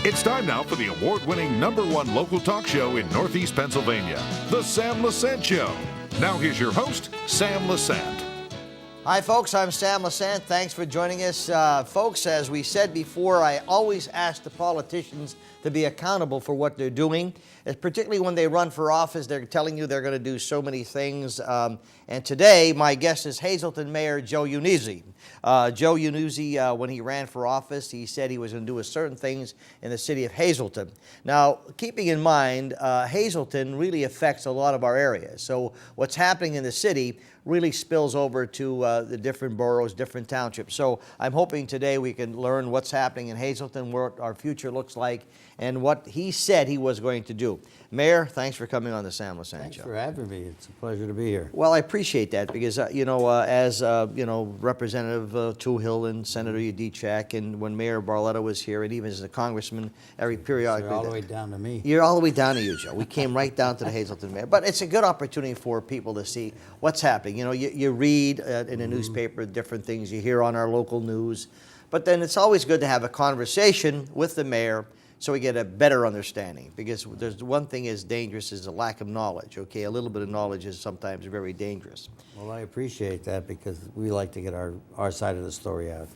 It's time now for the award-winning #1 local talk show in Northeast Pennsylvania, The Sam Lesante Show. Now here's your host, Sam Lesante. Hi, folks. I'm Sam Lesante. Thanks for joining us. Folks, as we said before, I always ask the politicians to be accountable for what they're doing, particularly when they run for office. They're telling you they're going to do so many things. And today, my guest is Hazleton Mayor Joe Yannuzzi. Joe Yannuzzi, when he ran for office, he said he was going to do certain things in the city of Hazleton. Now, keeping in mind, Hazleton really affects a lot of our areas. So what's happening in the city really spills over to the different boroughs, different townships. So I'm hoping today we can learn what's happening in Hazleton, what our future looks like, and what he said he was going to do. Mayor, thanks for coming on the Sam Lesante Show. Thanks for having me. It's a pleasure to be here. Well, I appreciate that because, as Representative Toohill and Senator Udicek, and when Mayor Barletta was here, and even as a congressman, periodically. You're all the way down to me. You're all the way down to you, Joe. We came right down to the Hazleton Mayor. But it's a good opportunity for people to see what's happening. You read in a newspaper different things, you hear on our local news, but then it's always good to have a conversation with the mayor so we get a better understanding, because there's one thing is dangerous is a lack of knowledge, okay? A little bit of knowledge is sometimes very dangerous. Well, I appreciate that because we like to get our side of the story out.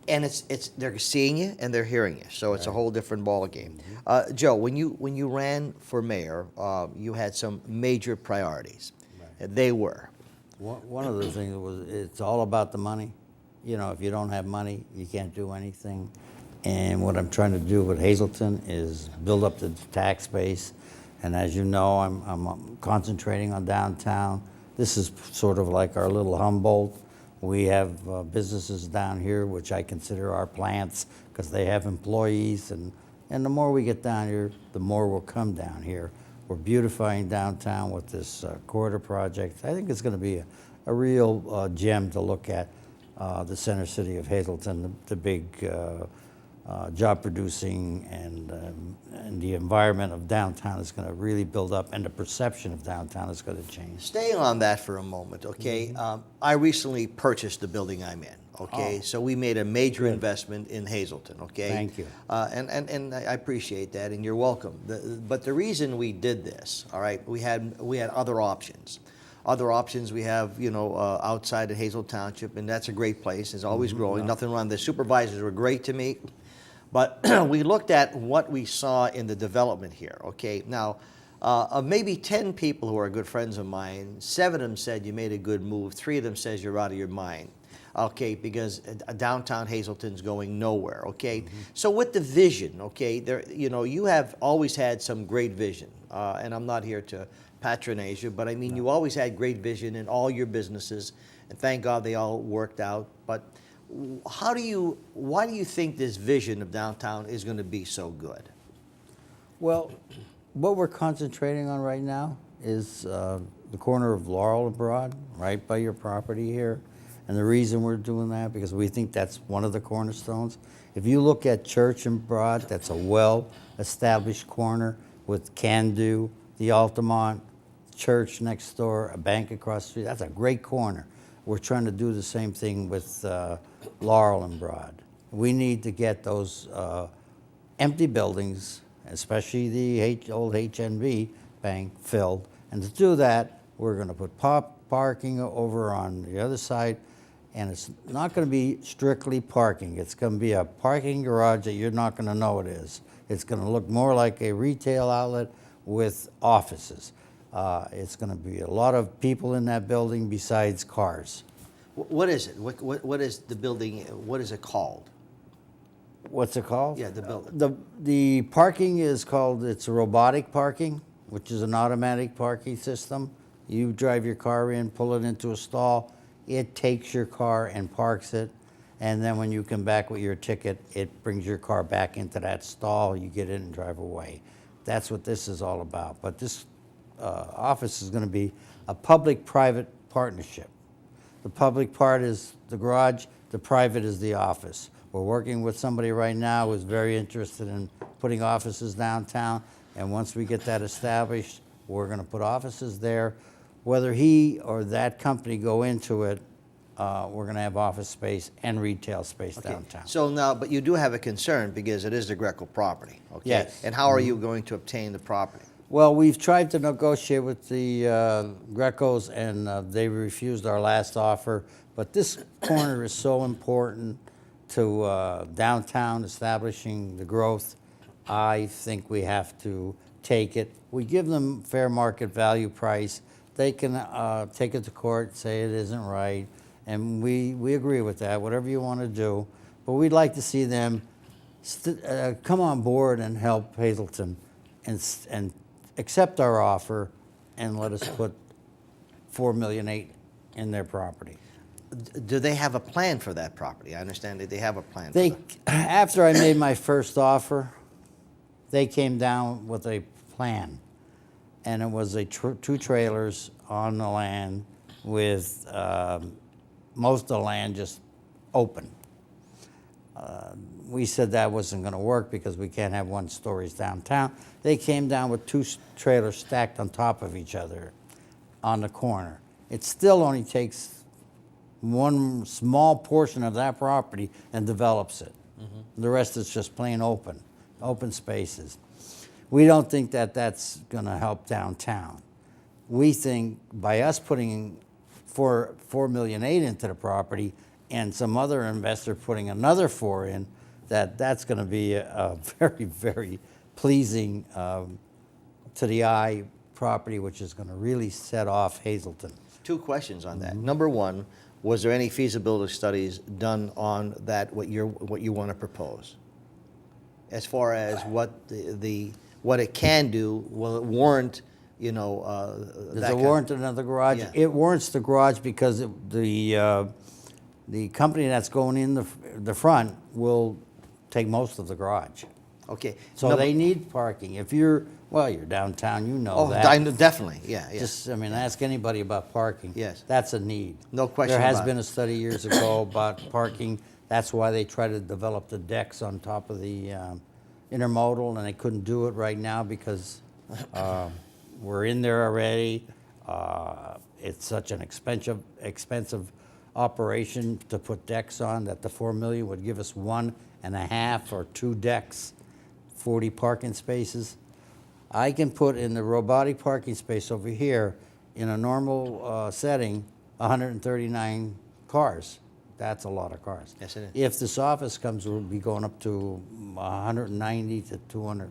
And it's they're seeing you and they're hearing you, so it's a whole different ball game. Joe, when you ran for mayor, you had some major priorities. Right. They were? One of the things was it's all about the money. If you don't have money, you can't do anything. And what I'm trying to do with Hazleton is build up the tax base. And as you know, I'm concentrating on downtown. This is sort of like our little Humboldt. We have businesses down here, which I consider our plants, because they have employees. And the more we get down here, the more will come down here. We're beautifying downtown with this corridor project. I think it's going to be a real gem to look at, the center city of Hazleton, the big job producing, and the environment of downtown is going to really build up, and the perception of downtown is going to change. Staying on that for a moment, okay? I recently purchased the building I'm in, okay? So we made a major investment in Hazleton, okay? Thank you. And I appreciate that, and you're welcome. But the reason we did this, all right, we had other options. Other options we have, outside of Hazel Township, and that's a great place. It's always growing. Nothing wrong. The supervisors were great to me. But we looked at what we saw in the development here, okay? Now, of maybe 10 people who are good friends of mine, 7 of them said you made a good move. 3 of them says you're out of your mind, okay, because downtown Hazleton's going nowhere, okay? So with the vision, okay, you have always had some great vision, and I'm not here to patronize you, but I mean, you always had great vision in all your businesses, and thank God they all worked out. But why do you think this vision of downtown is going to be so good? Well, what we're concentrating on right now is the corner of Laurel and Broad, right by your property here. And the reason we're doing that, because we think that's one of the cornerstones. If you look at Church and Broad, that's a well-established corner with Can Do, the Altamont, church next door, a bank across the street. That's a great corner. We're trying to do the same thing with Laurel and Broad. We need to get those empty buildings, especially the old HNB bank, filled. And to do that, we're going to put parking over on the other side. And it's not going to be strictly parking. It's going to be a parking garage that you're not going to know it is. It's going to look more like a retail outlet with offices. It's going to be a lot of people in that building besides cars. What is it? What is the building? What is it called? What's it called? Yeah, the building. The parking is called, it's a robotic parking, which is an automatic parking system. You drive your car in, pull it into a stall, it takes your car and parks it, and then when you come back with your ticket, it brings your car back into that stall, you get in and drive away. That's what this is all about. But this office is going to be a public-private partnership. The public part is the garage, the private is the office. We're working with somebody right now who's very interested in putting offices downtown, and once we get that established, we're going to put offices there. Whether he or that company go into it, we're going to have office space and retail space Okay. downtown. So now, but you do have a concern because it is the Greco property, okay? Yes. And how are you going to obtain the property? Well, we've tried to negotiate with the Grecos, and they refused our last offer. But this corner is so important to downtown establishing the growth. I think we have to take it. We give them fair market value price. They can take it to court, say it isn't right, and we agree with that, whatever you want to do. But we'd like to see them come on board and help Hazleton and accept our offer and let us put $4.8 million in their property. Do they have a plan for that property? I understand that they have a plan. They, for that. after I made my first offer, they came down with a plan, and it was two trailers on the land with most of the land just open. We said that wasn't going to work because we can't have one stories downtown. They came down with two trailers stacked on top of each other on the corner. It still only takes one small portion of that property and develops it. The rest is just plain open spaces. We don't think that that's going to help downtown. We think by us putting $4.8 million into the property and some other investor putting another 4 in, that's going to be a very, very pleasing to the eye property, which is going to really set off Hazleton. Two questions on that. Number one, was there any feasibility studies done on that, what you want to propose? As far as what what it can do, will it warrant, you know, Does it warrant another garage? Yeah. It warrants the garage because the company that's going in the front will take most of the garage. Okay. So they need parking. If you're downtown, you know that. Definitely, yeah. Ask anybody about parking. Yes. That's a need. No question There has about been it. a study years ago about parking. That's why they try to develop the decks on top of the intermodal, and they couldn't do it right now because we're in there already. It's such an expensive operation to put decks on that the $4 million would give us 1.5 or 2 decks, 40 parking spaces. I can put in the robotic parking space over here in a normal setting 139 cars. That's a lot of cars. Yes, it is. If this office comes, we'll be going up to 190 to 200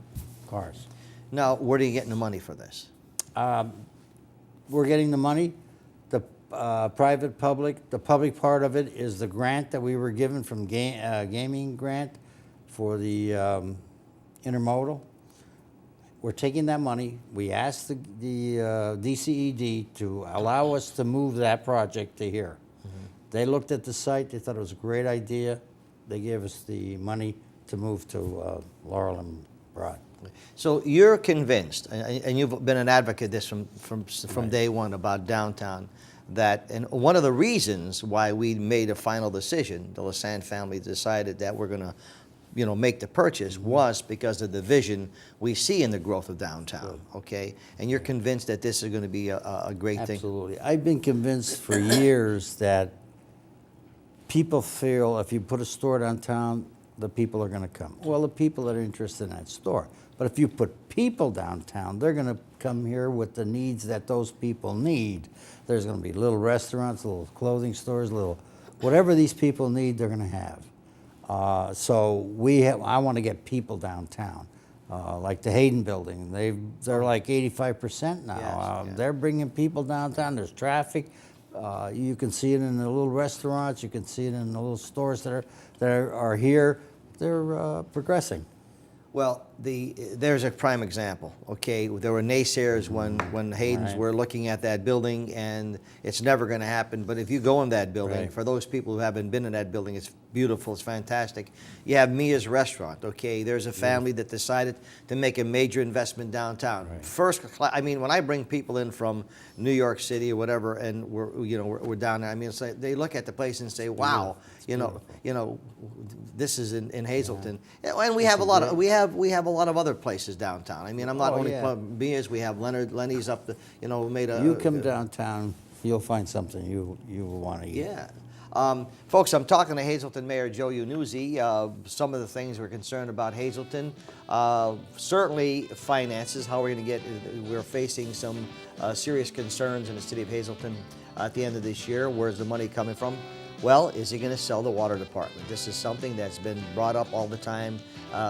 cars. Now, where are you getting the money for this? We're getting the money. The the public part of it is the grant that we were given from gaming grant for the intermodal. We're taking that money. We asked the DCED to allow us to move that project to here. They looked at the site. They thought it was a great idea. They gave us the money to move to Laurel and Broad. So you're convinced, and you've been an advocate this from day one about downtown, and one of the reasons why we made a final decision, the Lesante family decided that we're going to, make the purchase was because of the vision we see in the growth of downtown. Okay, and you're convinced that this is going to be a great thing. Absolutely. I've been convinced for years that people feel if you put a store downtown, the people are going to come. Well, the people that are interested in that store. But if you put people downtown, they're going to come here with the needs that those people need. There's going to be little restaurants, little clothing stores, little whatever these people need, they're going to have. I want to get people downtown. Like the Hayden building, they're like 85% now. Yes, yeah. They're bringing people downtown. There's traffic. You can see it in the little restaurants. You can see it in the little stores that are here. They're progressing. Well, there's a prime example. Okay, there were naysayers when Hayden's were looking at that building, and it's never going to happen. But if you go in that building, for those people who haven't been in that building, it's beautiful, it's fantastic. You have Mia's Restaurant. Okay, there's a family that decided to make a major investment downtown. First class. I mean, when I bring people in from New York City or whatever, and we're down there. I mean, it's like they look at the place and say, "Wow, this is in Hazleton." And we have a lot of we have a lot of other places downtown. I mean, I'm not only Mia's. We have Lenny's up the made a. You come downtown, you'll find something you will want to eat. Yeah. Folks, I'm talking to Hazleton Mayor Joe Yannuzzi. Some of the things we're concerned about Hazleton, certainly finances, how we're going to we're facing some serious concerns in the city of Hazleton at the end of this year. Where's the money coming from? Well, is he going to sell the water department? This is something that's been brought up all the time.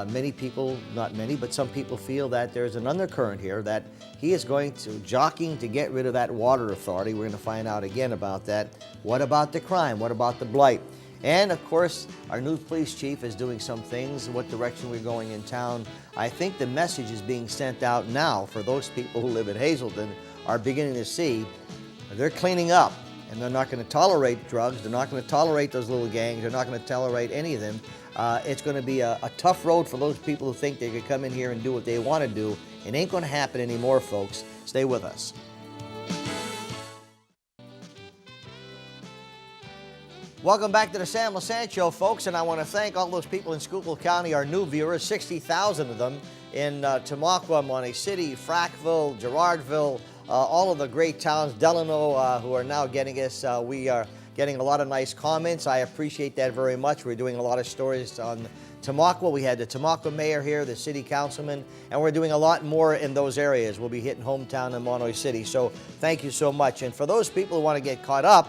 Many people, not many, but some people feel that there's an undercurrent here that he is going to jockeying to get rid of that water authority. We're going to find out again about that. What about the crime? What about the blight? And of course, our new police chief is doing some things, what direction we're going in town. I think the message is being sent out now for those people who live in Hazleton are beginning to see they're cleaning up. And they're not going to tolerate drugs. They're not going to tolerate those little gangs. They're not going to tolerate any of them. It's going to be a tough road for those people who think they can come in here and do what they want to do. It ain't going to happen anymore, folks. Stay with us. Welcome back to the Sam Lesante Show, folks, and I want to thank all those people in Schuylkill County, our new viewers, 60,000 of them in Tamaqua, Monte City, Frackville, Girardville, all of the great towns, Delano, who are now getting us. We are getting a lot of nice comments. I appreciate that very much. We're doing a lot of stories on Tamaqua. We had the Tamaqua mayor here, the city councilman, and we're doing a lot more in those areas. We'll be hitting hometown in Monte City. So thank you so much. And for those people who want to get caught up,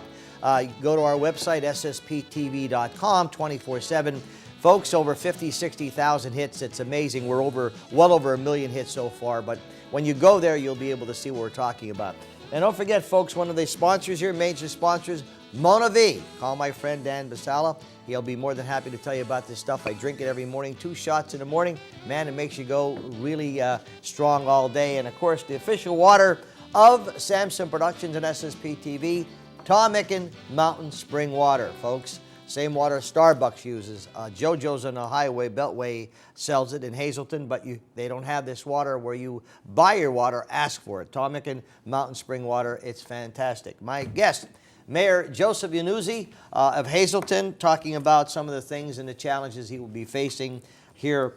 go to our website, ssptv.com, 24/7. Folks, over 50, 60,000 hits. It's amazing. We're well over 1 million hits so far. But when you go there, you'll be able to see what we're talking about. And don't forget, folks, one of the sponsors here, major sponsors, Mona V. Call my friend Dan Basala. He'll be more than happy to tell you about this stuff. I drink it every morning, 2 shots in the morning. Man, it makes you go really strong all day. And, of course, the official water of Samson Productions and SSP TV, Tom Micken Mountain Spring Water, folks. Same water Starbucks uses. JoJo's on the highway, Beltway sells it in Hazleton, but they don't have this water where you buy your water, ask for it. Tom Micken Mountain Spring Water, it's fantastic. My guest, Mayor Joseph Yannuzzi of Hazleton, talking about some of the things and the challenges he will be facing here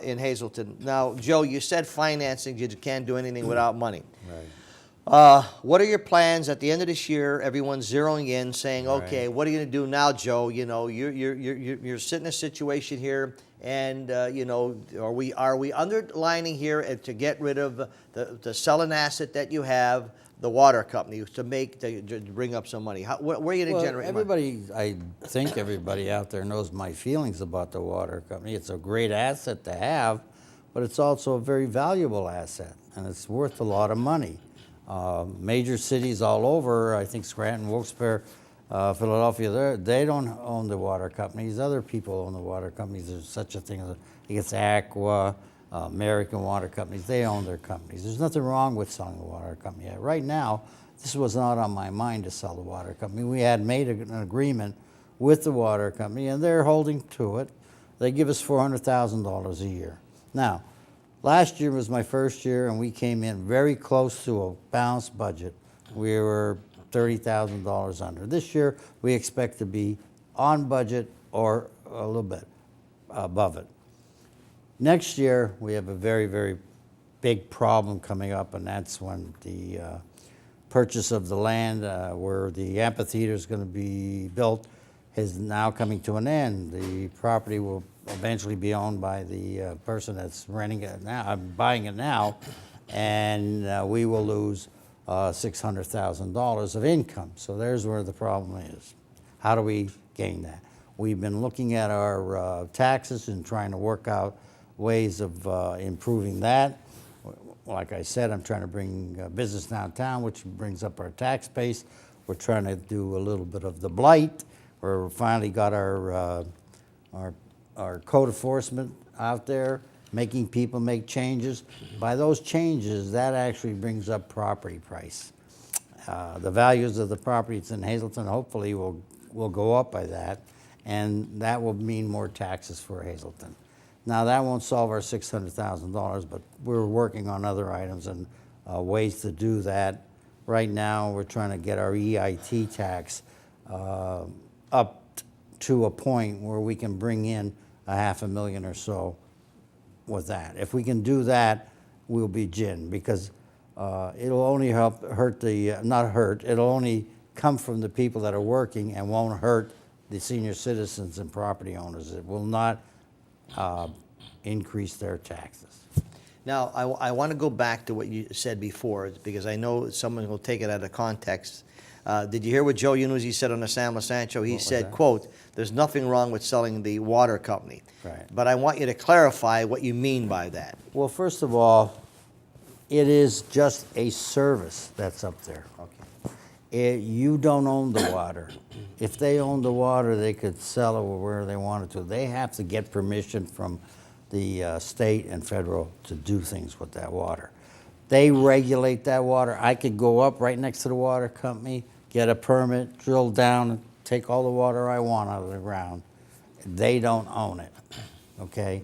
in Hazleton. Now, Joe, you said financing, you can't do anything without money. Right. What are your plans at the end of this year? Everyone's zeroing in, saying, "Okay, what are you going to do now, Joe? You know, you're sitting in a situation here, and you know, are we underlining here to get rid of the sell an asset that you have, the water company, to bring up some money? Where are you going to generate money?" I think everybody out there knows my feelings about the water company. It's a great asset to have, but it's also a very valuable asset, and it's worth a lot of money. Major cities all over, I think Scranton, Wilkes-Barre, Philadelphia, they don't own the water companies. Other people own the water companies. There's such a thing as, I guess, Aqua, American Water Companies. They own their companies. There's nothing wrong with selling the water company. Right now, this was not on my mind to sell the water company. We had made an agreement with the water company, and they're holding to it. They give us $400,000 a year. Now, last year was my first year, and we came in very close to a balanced budget. We were $30,000 under. This year, we expect to be on budget or a little bit above it. Next year, we have a very, very big problem coming up, and that's when the purchase of the land where the amphitheater is going to be built is now coming to an end. The property will eventually be owned by the person that's renting it now, buying it now, and we will lose $600,000 of income. So there's where the problem is. How do we gain that? We've been looking at our taxes and trying to work out ways of improving that. Like I said, I'm trying to bring business downtown, which brings up our tax base. We're trying to do a little bit of the blight. We finally got our code enforcement out there, making people make changes. By those changes, that actually brings up property price. The values of the properties in Hazleton hopefully will go up by that, and that will mean more taxes for Hazleton. Now, that won't solve our $600,000, but we're working on other items and ways to do that. Right now, we're trying to get our EIT tax up to a point where we can bring in $500,000 or so with that. If we can do that, we'll be gin, because it'll only it'll only come from the people that are working and won't hurt the senior citizens and property owners. It will not increase their taxes. Now, I want to go back to what you said before, because I know someone will take it out of context. Did you hear what Joe Yannuzzi said on the San Lesante show? He said, quote, "There's nothing wrong with selling the water company." Right. But I want you to clarify what you mean by that. Well, first of all, it is just a service that's up there. Okay. You don't own the water. If they owned the water, they could sell it wherever they wanted to. They have to get permission from the state and federal to do things with that water. They regulate that water. I could go up right next to the water company, get a permit, drill down, and take all the water I want out of the ground. They don't own it, okay?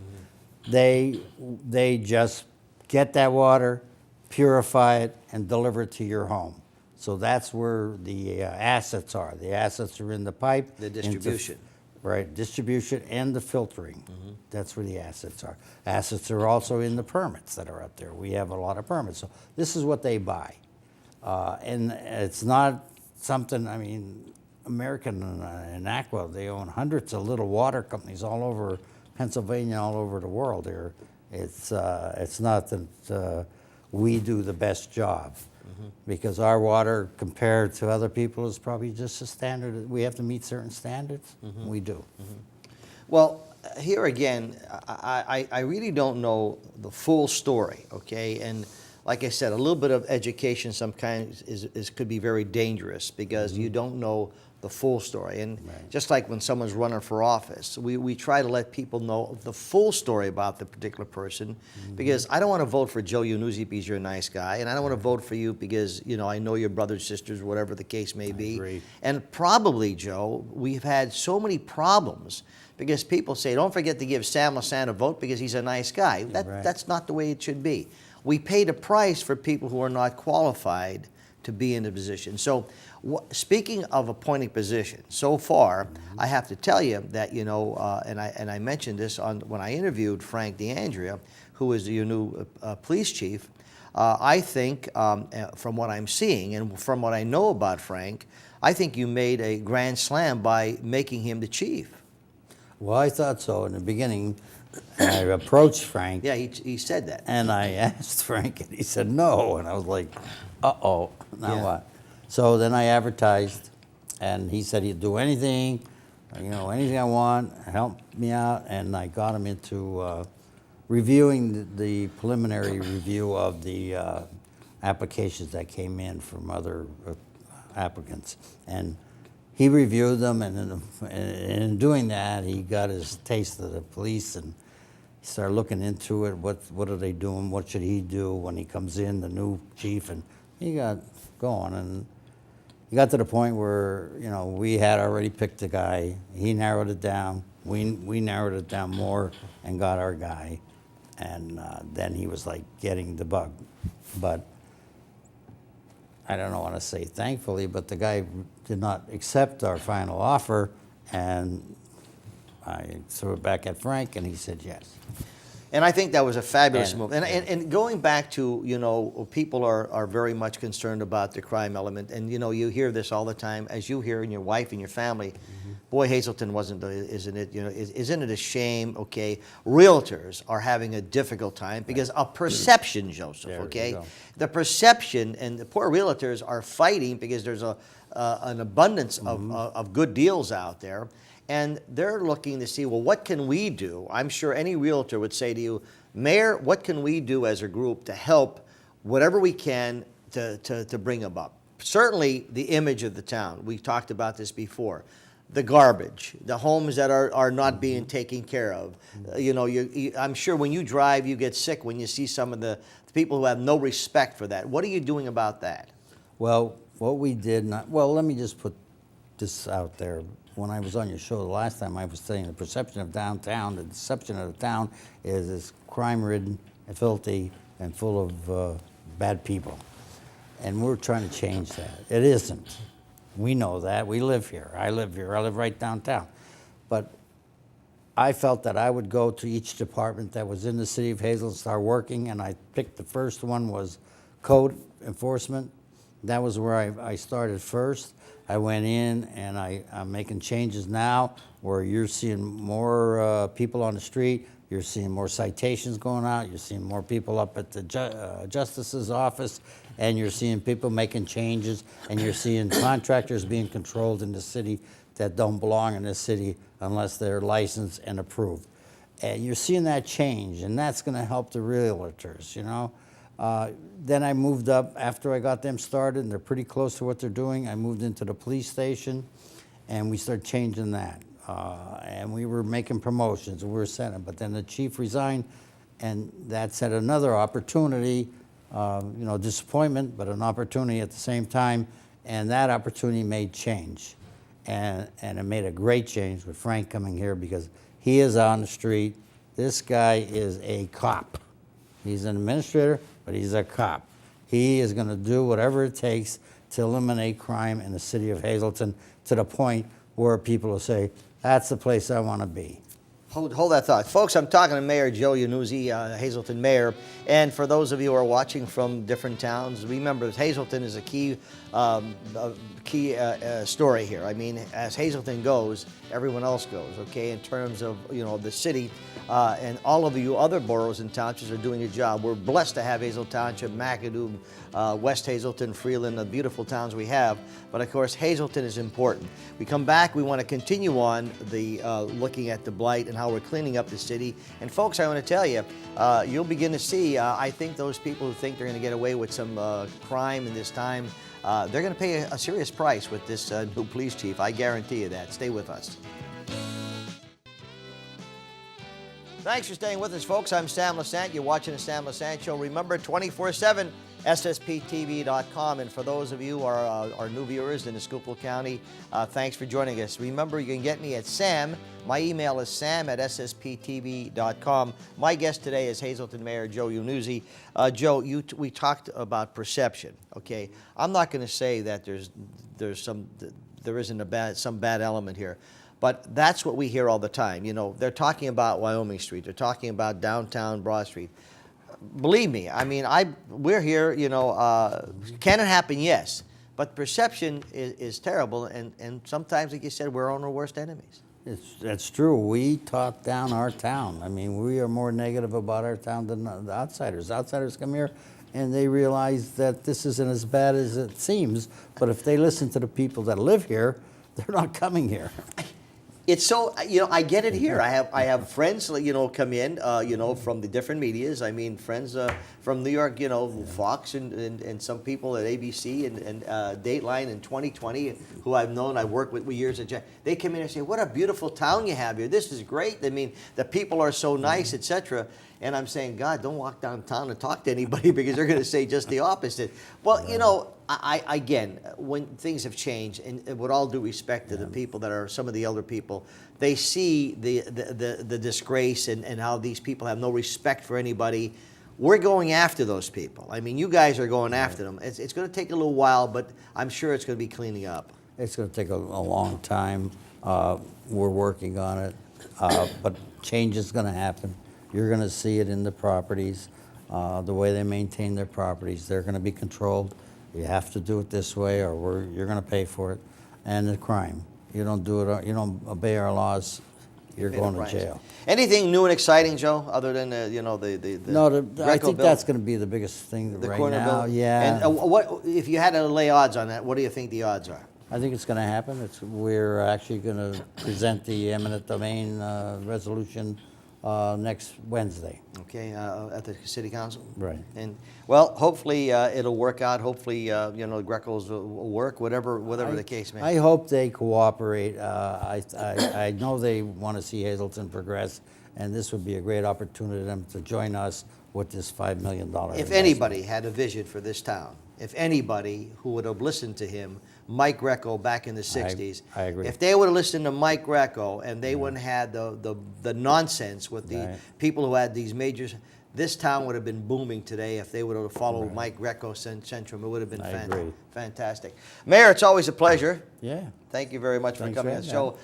They just get that water, purify it, and deliver it to your home. So that's where the assets are. The assets are in the pipe. The distribution. Right, distribution and the filtering. That's where the assets are. Assets are also in the permits that are up there. We have a lot of permits. So this is what they buy. And it's not something, I mean, American and Aqua, they own hundreds of little water companies all over Pennsylvania, all over the world. It's not that we do the best job. Because our water compared to other people is probably just a standard. We have to meet certain standards. We do. Well, here again, I really don't know the full story, okay? And like I said, a little bit of education some kind could be very dangerous, because you don't know the full story. And just like when someone's running for office, we try to let people know the full story about the particular person, because I don't want to vote for Joe Yannuzzi because you're a nice guy, and I don't want to vote for you because, you know, I know your brothers, sisters, whatever the case may be. Agree. And probably, Joe, we've had so many problems because people say, don't forget to give Sam Lesante a vote because he's a nice guy. That's not the way it should be. We paid a price for people who are not qualified to be in the position. So speaking of appointing positions, so far, I have to tell you that, you know, and I mentioned this when I interviewed Frank DeAndrea, who is your new police chief. I think, from what I'm seeing and from what I know about Frank, I think you made a grand slam by making him the chief. Well, I thought so in the beginning. I approached Frank. Yeah, he said that. And I asked Frank, and he said no. And I was like, uh-oh, now what? So then I advertised, and he said he'd do anything, you know, anything I want, help me out. And I got him into reviewing the preliminary review of the applications that came in from other applicants. And he reviewed them, and in doing that, he got his taste of the police, and he started looking into it. What are they doing? What should he do when he comes in, the new chief? And he got going, and he got to the point where, you know, we had already picked the guy. He narrowed it down. We narrowed it down more and got our guy. And then he was like getting the bug. But I don't want to say thankfully, but the guy did not accept our final offer, and I threw it back at Frank, and he said yes. And I think that was a fabulous move. And going back to, you know, people are very much concerned about the crime element. And, you know, you hear this all the time, as you hear in your wife and your family. Boy, Hazleton isn't it? You know, isn't it a shame? Okay, realtors are having a difficult time because of perception, Joseph. Okay, the perception, and the poor realtors are fighting because there's an abundance of good deals out there, and they're looking to see, well, what can we do? I'm sure any realtor would say to you, Mayor, what can we do as a group to help whatever we can to bring about? Certainly, the image of the town. We talked about this before. The garbage, the homes that are not being taken care of. You know, I'm sure when you drive, you get sick when you see some of the people who have no respect for that. What are you doing about that? Well, what we did let me just put this out there. When I was on your show the last time, I was saying the perception of downtown, the deception of the town is crime-ridden, and filthy, and full of bad people. And we're trying to change that. It isn't. We know that. We live here. I live here. I live right downtown. But I felt that I would go to each department that was in the city of Hazleton, start working, and I picked the first one was code enforcement, That was where I started first. I went in and I'm making changes now where you're seeing more people on the street, you're seeing more citations going out, you're seeing more people up at the justice's office, and you're seeing people making changes, and you're seeing contractors being controlled in the city that don't belong in the city unless they're licensed and approved. And you're seeing that change, and that's going to help the realtors, you know. Then I moved up after I got them started, and they're pretty close to what they're doing. I moved into the police station, and we started changing that. And we were making promotions, and we were setting. But then the chief resigned, and that set another opportunity, you know, disappointment, but an opportunity at the same time. And that opportunity made change. And it made a great change with Frank coming here because he is on the street. This guy is a cop. He's an administrator, but he's a cop. He is going to do whatever it takes to eliminate crime in the city of Hazleton to the point where people will say, that's the place I want to be. Hold that thought. Folks, I'm talking to Mayor Joe Yannuzzi, Hazleton Mayor. And for those of you who are watching from different towns, remember that Hazleton is a key story here. I mean, as Hazleton goes, everyone else goes, okay, in terms of, you know, the city. And all of you other boroughs and townships are doing a job. We're blessed to have Hazle Township, McAdoo, West Hazleton, Freeland, the beautiful towns we have. But of course, Hazleton is important. We come back, we want to continue on the looking at the blight and how we're cleaning up the city. And folks, I want to tell you, you'll begin to see, I think those people who think they're going to get away with some crime in this time, they're going to pay a serious price with this new police chief. I guarantee you that. Stay with us. Thanks for staying with us, folks. I'm Sam Lesante. You're watching the Sam Lesante Show. Remember, 24/7, SSPTV.com. And for those of you who are our new viewers in Schuylkill County, thanks for joining us. Remember, you can get me at Sam. My email is sam@ssptv.com. My guest today is Hazleton Mayor Joe Yannuzzi. Joe, we talked about perception. Okay, I'm not going to say that there isn't some bad element here. But that's what we hear all the time. You know, they're talking about Wyoming Street. They're talking about downtown Broad Street. Believe me, I mean, we're here, you know, can it happen? Yes. But perception is terrible, and sometimes, like you said, we're our own worst enemies. That's true. We talk down our town. I mean, we are more negative about our town than the outsiders. Outsiders come here, and they realize that this isn't as bad as it seems. But if they listen to the people that live here, they're not coming here. It's so, you know, I get it here. I have friends, you know, come in, you know, from the different medias. I mean, friends from New York, you know, Fox and some people at ABC and Dateline in 2020 who I've known, I've worked with years. They come in and say, what a beautiful town you have here. This is great. I mean, the people are so nice, etc. And I'm saying, God, don't walk downtown and talk to anybody because they're going to say just the opposite. Well, you know, again, when things have changed, and with all due respect to the people that are some of the elder people, they see the disgrace and how these people have no respect for anybody. We're going after those people. I mean, you guys are going after them. It's going to take a little while, but I'm sure it's going to be cleaning up. It's going to take a long time. We're working on it, but change is going to happen. You're going to see it in the properties, the way they maintain their properties. They're going to be controlled. You have to do it this way, or you're going to pay for it. And the crime, you don't do it, you don't obey our laws, you're going to jail. Anything new and exciting, Joe, other than the I think that's going to be the biggest thing right now. Bill? Yeah. And what if you had to lay odds on that? What do you think the odds are? I think it's going to happen. We're actually going to present the eminent domain resolution next Wednesday. Okay, at the city council. Right. And well, hopefully it'll work out. Hopefully, you know, Greco's will work. Whatever the case may be. I hope they cooperate. I know they want to see Hazleton progress, and this would be a great opportunity for them to join us with this $5 million. If investment. anybody had a vision for this town, if anybody who would have listened to him, Mike Greco back in the 60s. I agree. If they would have listened to Mike Greco and they wouldn't have had the nonsense with the people who had these majors, this town would have been booming today if they would have followed Mike Greco Centrum. It would have been fantastic. Mayor, it's always a pleasure. Yeah. Thank you very much for Thanks coming for on the show.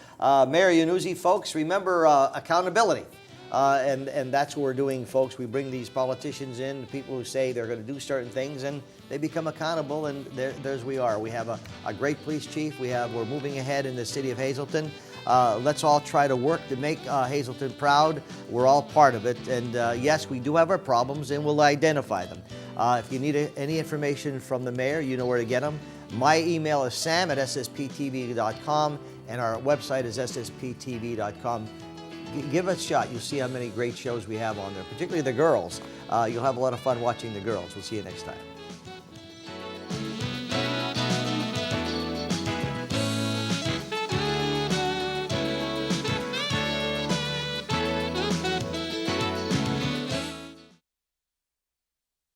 Mayor Yannuzzi, folks, remember accountability. And that's what we're doing, folks. We bring these politicians in, people who say they're going to do certain things, and they become accountable, and there's we are. We have a great police chief. We're moving ahead in the city of Hazleton. Let's all try to work to make Hazleton proud. We're all part of it. And yes, we do have our problems, and we'll identify them. If you need any information from the mayor, you know where to get them. My email is sam@ssptv.com, and our website is ssptv.com. Give it a shot. You'll see how many great shows we have on there, particularly the girls. You'll have a lot of fun watching the girls. We'll see you next time.